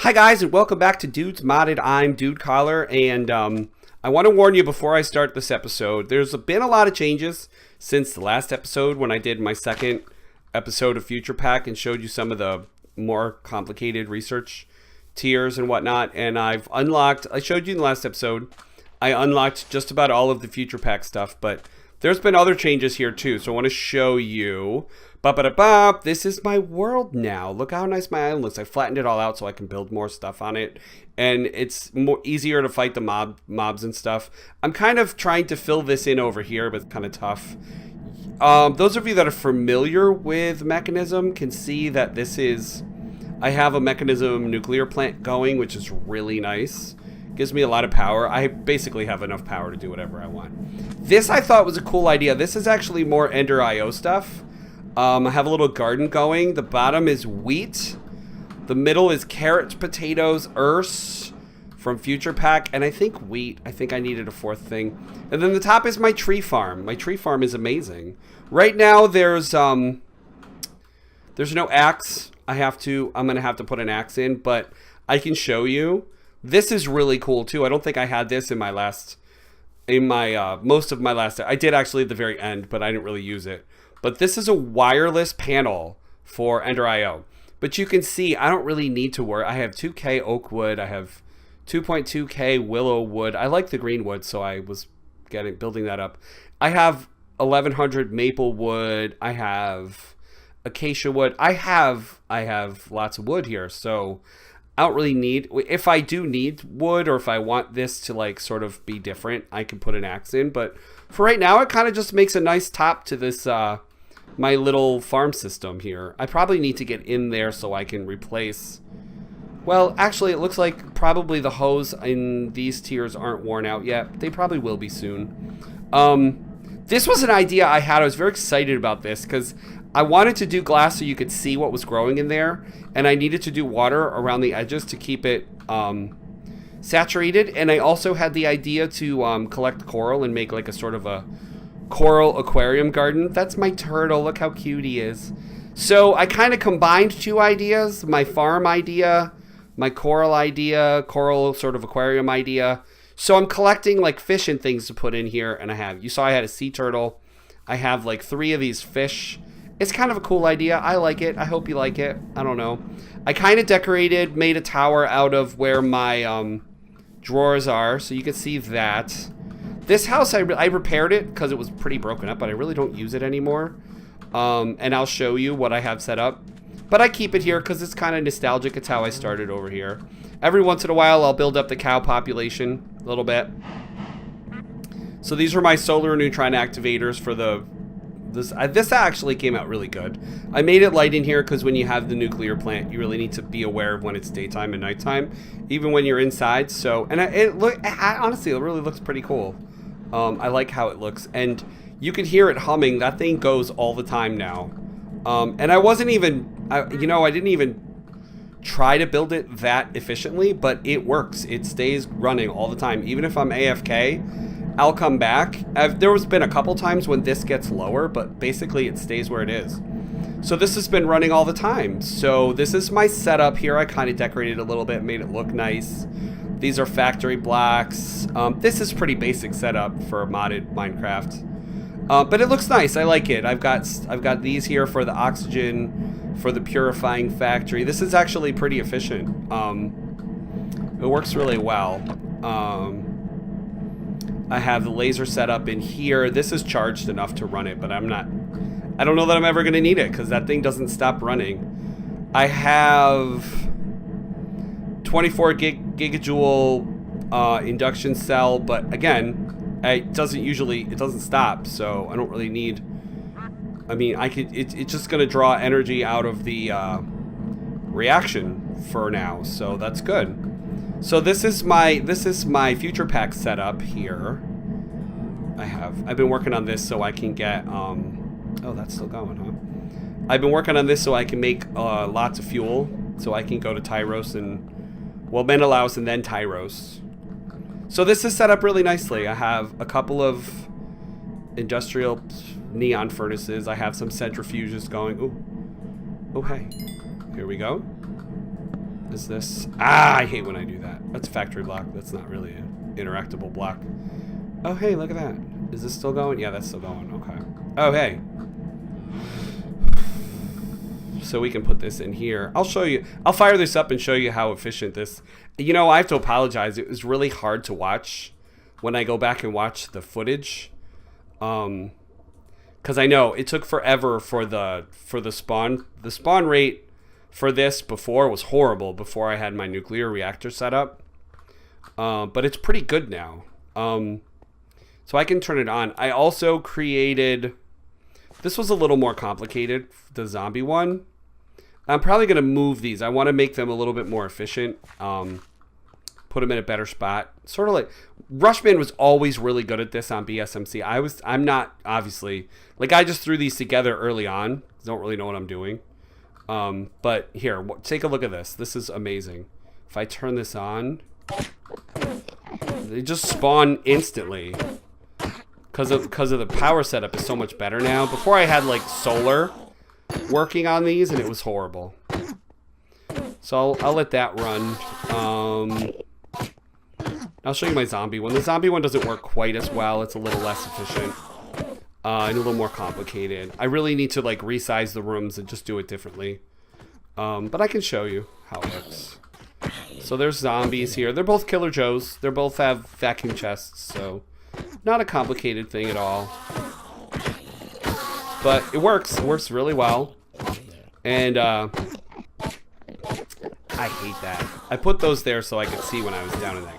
Hi guys, and welcome back to Dudes Modded. I'm Dude Collar, and I want to warn you before I start this episode. There's been a lot of changes since the last episode when I did my second episode of Future Pack and showed you some of the more complicated research tiers and whatnot. And I showed you in the last episode, I unlocked just about all of the Future Pack stuff, but there's been other changes here too. So I want to show you. This is my world now. Look how nice my island looks. I flattened it all out so I can build more stuff on it. And it's easier to fight the mobs and stuff. I'm kind of trying to fill this in over here, but it's kind of tough. Those of you that are familiar with Mekanism can see that I have a Mekanism nuclear plant going, which is really nice. Gives me a lot of power. I basically have enough power to do whatever I want. This I thought was a cool idea. This is actually more Ender IO stuff. I have a little garden going. The bottom is wheat. The middle is carrots, potatoes, earths from Future Pack, and I think wheat. I think I needed a fourth thing. And then the top is my tree farm. My tree farm is amazing. Right now there's no axe. I'm gonna have to put an axe in, but I can show you. This is really cool too. I don't think I had this in most of my last. I did actually at the very end, but I didn't really use it. But this is a wireless panel for Ender IO. But you can see I don't really need to worry. I have 2K oak wood. I have 2.2K willow wood. I like the green wood, so I was building that up. I have 1100 maple wood. I have acacia wood. I have lots of wood here, so I don't really need. If I do need wood, or if I want this to like sort of be different, I can put an axe in. But for right now, it kind of just makes a nice top to this my little farm system here. I probably need to get in there so I can replace. Well, actually, it looks like probably the hose in these tiers aren't worn out yet. They probably will be soon. This was an idea I had. I was very excited about this because I wanted to do glass so you could see what was growing in there, and I needed to do water around the edges to keep it saturated. And I also had the idea to collect coral and make like a sort of a coral aquarium garden. That's my turtle. Look how cute he is. So I kind of combined two ideas: my farm idea, my coral idea, coral sort of aquarium idea. So I'm collecting like fish and things to put in here, and you saw I had a sea turtle. I have like 3 of these fish. It's kind of a cool idea. I like it. I hope you like it. I don't know. I kind of made a tower out of where my drawers are, so you can see that. This house, I repaired it because it was pretty broken up, but I really don't use it anymore. And I'll show you what I have set up. But I keep it here because it's kind of nostalgic. It's how I started over here. Every once in a while, I'll build up the cow population a little bit. So these are my solar neutron activators for this actually came out really good. I made it light in here because when you have the nuclear plant, you really need to be aware of when it's daytime and nighttime, even when you're inside. So, and honestly, it really looks pretty cool. I like how it looks, and you can hear it humming. That thing goes all the time now. And I didn't even try to build it that efficiently, but it works. It stays running all the time. Even if I'm AFK, I'll come back. There's been a couple times when this gets lower, but basically it stays where it is. So this has been running all the time. So this is my setup here. I kind of decorated it a little bit, made it look nice. These are factory blocks. This is pretty basic setup for modded Minecraft. But it looks nice. I like it. I've got these here for the oxygen, for the purifying factory. This is actually pretty efficient. It works really well. I have the laser set up in here. This is charged enough to run it, but I don't know that I'm ever going to need it because that thing doesn't stop running. I have 24 gigajoule induction cell, but again, it doesn't stop, so I don't really need. I mean, it's just going to draw energy out of the reaction for now, so that's good. So this is my Future Pack setup here. I've been working on this so I can get oh, that's still going, huh? I've been working on this so I can make lots of fuel, so I can go to Tyros Menelaus and then Tyros. So this is set up really nicely. I have a couple of industrial neon furnaces. I have some centrifuges going. Ooh. Oh, hey. Here we go. is this? Ah, I hate when I do that. That's a factory block. That's not really an interactable block. Oh, hey, look at that. Is this still going? Yeah, that's still going. Okay. Oh, hey. So we can put this in here. I'll show you. I'll fire this up and show you how efficient this... You know, I have to apologize. It was really hard to watch when I go back and watch the footage. Because I know it took forever for the spawn. The spawn rate for this before was horrible before I had my nuclear reactor set up. But it's pretty good now. So I can turn it on. I also created... This was a little more complicated, the zombie one. I'm probably going to move these. I want to make them a little bit more efficient. Put them in a better spot. Sort of like... Rushman was always really good at this on BSMC. I'm not, obviously... Like, I just threw these together early on. Don't really know what I'm doing. But here, take a look at this. This is amazing. If I turn this on... They just spawn instantly. Because of the power setup is so much better now. Before I had, like, solar working on these, and it was horrible. So I'll let that run. I'll show you my zombie one. The zombie one doesn't work quite as well. It's a little less efficient. And a little more complicated. I really need to, like, resize the rooms and just do it differently. But I can show you how it works. So there's zombies here. They're both Killer Joes. They both have vacuum chests, so... Not a complicated thing at all. But it works. It works really well. And, I hate that. I put those there so I could see when I was down in that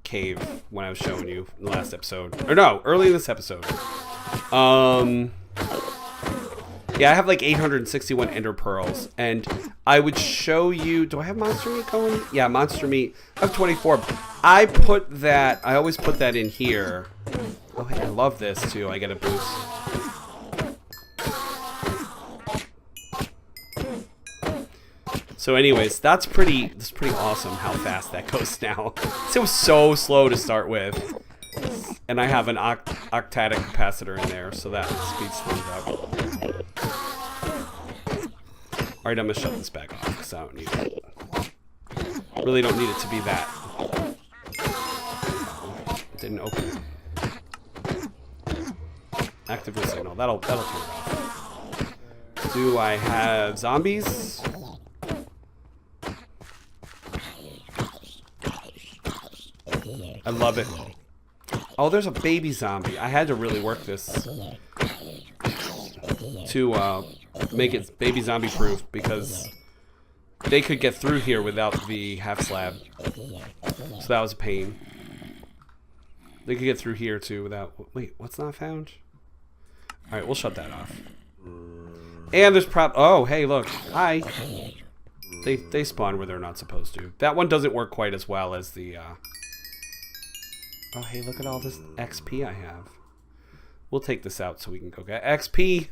cave when I was showing you in the last episode. Or no, early in this episode. Yeah, I have like 861 ender pearls, and I would show you... Do I have monster meat going? Yeah, monster meat. I have 24. I put that... I always put that in here. Oh, hey, I love this, too. I get a boost. So anyways, that's pretty awesome how fast that goes now. It was so slow to start with. And I have an octadic capacitor in there, so that speeds things up. Alright, I'm going to shut this back off because I don't need it. Really don't need it to be that. It didn't open. Active signal. That'll turn it off. Do I have zombies? I love it. Oh, there's a baby zombie. I had to really work this to make it baby zombie proof because they could get through here without the half slab. So that was a pain. They could get through here too without... Wait, what's not found? Alright, we'll shut that off. And there's oh, hey, look. Hi. They spawn where they're not supposed to. That one doesn't work quite as well as the... Oh, hey, look at all this XP I have. We'll take this out so we can go get XP.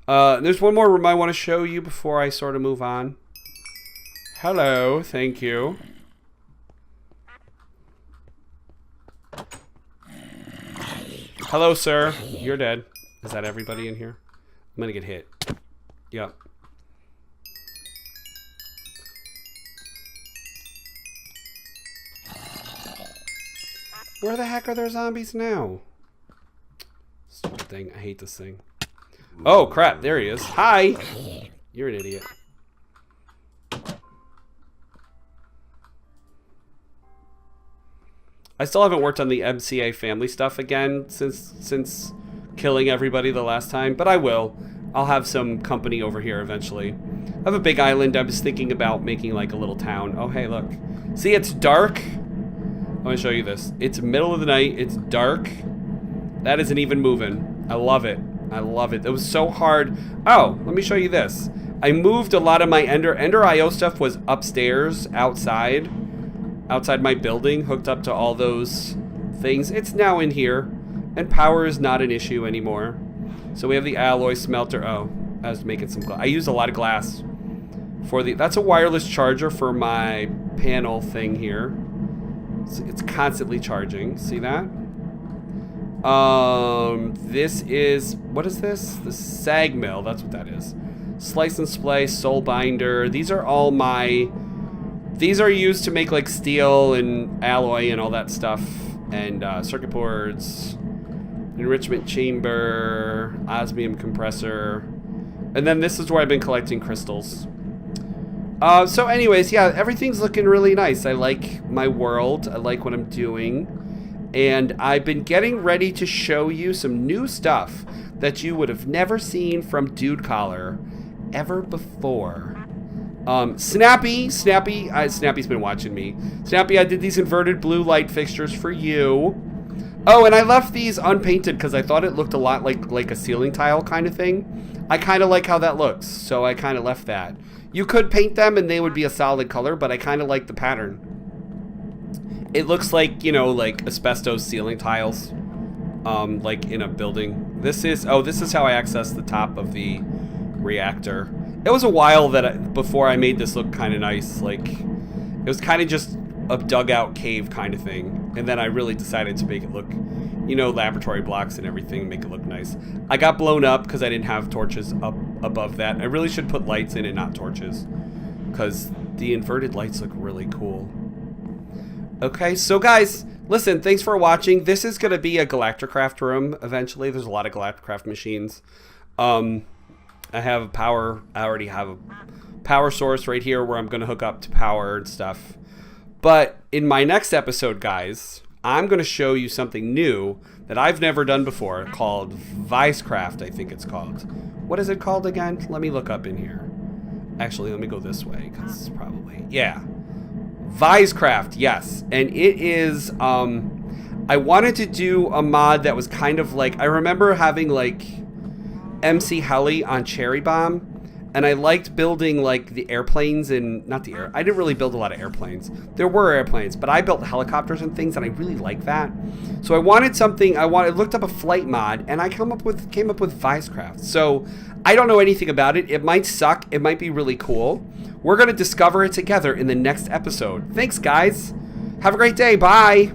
There's one more room I want to show you before I sort of move on. Hello, thank you. Hello, sir. You're dead. Is that everybody in here? I'm gonna get hit. Yep. Where the heck are there zombies now? Stupid thing. I hate this thing. Oh, crap. There he is. Hi. You're an idiot. I still haven't worked on the MCA family stuff again since killing everybody the last time, but I will. I'll have some company over here eventually. I have a big island. I was thinking about making like a little town. Oh, hey, look. See, it's dark. I'm going to show you this. It's middle of the night. It's dark. That isn't even moving. I love it. I love it. It was so hard. Oh, let me show you this. I moved a lot of my Ender IO stuff was upstairs, outside my building, hooked up to all those things. It's now in here, and power is not an issue anymore. So we have the alloy smelter. Oh, I was making some glass. I use a lot of glass for the... That's a wireless charger for my panel thing here. It's constantly charging. See that? This is... What is this? The sag mill. That's what that is. Slice and Splice, Soul Binder. These are all my... These are used to make like steel and alloy and all that stuff. And circuit boards. Enrichment chamber. Osmium compressor. And then this is where I've been collecting crystals. So anyways, yeah, everything's looking really nice. I like my world. I like what I'm doing. And I've been getting ready to show you some new stuff that you would have never seen from Dude Collar ever before. Snappy's been watching me. Snappy, I did these inverted blue light fixtures for you. Oh, and I left these unpainted because I thought it looked a lot like a ceiling tile kind of thing. I kind of like how that looks, so I kind of left that. You could paint them and they would be a solid color, but I kind of like the pattern. It looks like, you know, like asbestos ceiling tiles, like in a building. This is how I access the top of the reactor. It was a while before I made this look kind of nice. Like, it was kind of just a dugout cave kind of thing. And then I really decided to make it look, you know, laboratory blocks and everything, make it look nice. I got blown up because I didn't have torches up above that. I really should put lights in and not torches, because the inverted lights look really cool. Okay, so guys, listen, thanks for watching. This is going to be a Galacticraft room eventually. There's a lot of Galacticraft machines. I already have a power source right here where I'm going to hook up to power and stuff. But in my next episode, guys, I'm going to show you something new that I've never done before called Vicecraft, I think it's called. What is it called again? Let me look up in here. Actually, let me go this way because it's probably... Yeah. Vicecraft, yes. And it is, I wanted to do a mod that was kind of like, I remember having like MC Heli on Cherry Bomb, and I liked building like the airplanes and, I didn't really build a lot of airplanes. There were airplanes, but I built helicopters and things, and I really like that. So I wanted something, I looked up a flight mod, and I came up with Vicecraft. So I don't know anything about it. It might suck. It might be really cool. We're going to discover it together in the next episode. Thanks, guys. Have a great day. Bye.